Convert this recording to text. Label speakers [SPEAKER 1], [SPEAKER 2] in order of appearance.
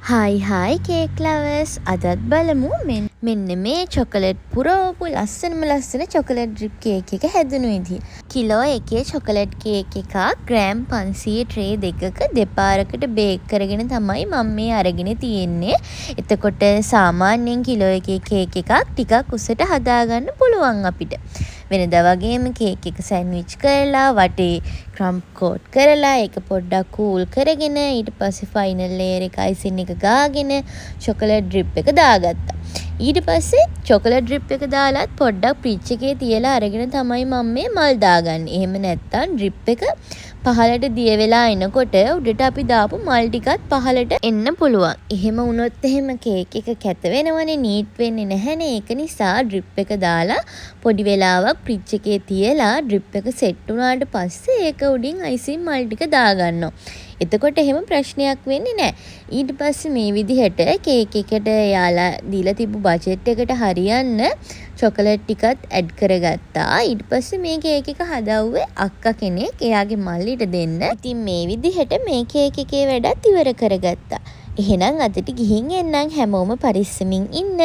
[SPEAKER 1] Hi cake lovers අදත් බලමු මෙන්න මේ චොකලට් පුරවපු ලස්සන චොකලට් ඩ්‍රිප් කේක් එක හැදුණු විදිහ. කිලෝ එකේ චොකලට් කේක් එකක් ග්‍රෑම් 500 ට්‍රේ දෙකක දෙපාරකට බේක් කරගෙන තමයි මම මේ අරගෙන තියෙන්නේ. එතකොට සාමාන්‍යයෙන් කිලෝ එකේ කේක් එකක් ටිකක් උසට හදාගන්න පුළුවන් අපිට. වෙනදා වගේම කේක් එක සෑන්ඩ්විච් කරලා වටේ ක්‍රම්ප් කෝට් කරලා ඒක පොඩ්ඩක් කූල් කරගෙන ඊට පස්සේ ෆයිනල් ලේයර් එක අයිසින් එක ගාගෙන චොකලට් ඩ්‍රිප් එක දාගත්තා. ඊට පස්සේ චොකලට් ඩ්‍රිප් එක දාලත් පොඩ්ඩක් ෆ්‍රිජ් එකේ තියලා අරගෙන තමයි මම මේ මල් දාගන්නේ. එහෙම නැත්තම් ඩ්‍රිප් එක පහළට දිය වෙලා එනකොට උඩට අපි දාපු මල් ටිකත් පහළට එන්න පුළුවන්. එහෙම වුණොත් එහෙම කේක් එක කැත වෙනවනේ, නීට් වෙන්නේ නැහැනේ. ඒක නිසා ඩ්‍රිප් එක දාලා පොඩි වෙලාවක් ෆ්‍රිජ් එකේ තියලා ඩ්‍රිප් එක සෙට් වුණාට පස්සේ ඒක උඩින් අයිසින් මල් ටික දාගන්නවා. එතකොට එහෙම ප්‍රශ්නයක් වෙන්නේ නැහැ. ඊට පස්සේ මේ විදිහට කේක් එකට යාලා දීලා තිබු බජට් එකට හරියන්න චොකලට් ටිකත් ඇඩ් කරගත්තා. ඊට පස්සේ මේ කේක් එක හදවුවේ අක්කා කෙනෙක් එයාගේ මල්ලිට දෙන්න. ඉතින් මේ විදිහට මේ කේක් එකේ වැඩත් ඉවර කරගත්තා. එහෙනම් අදට ගිහින් එන්නම්, හැමෝම පරිස්සමින් ඉන්න.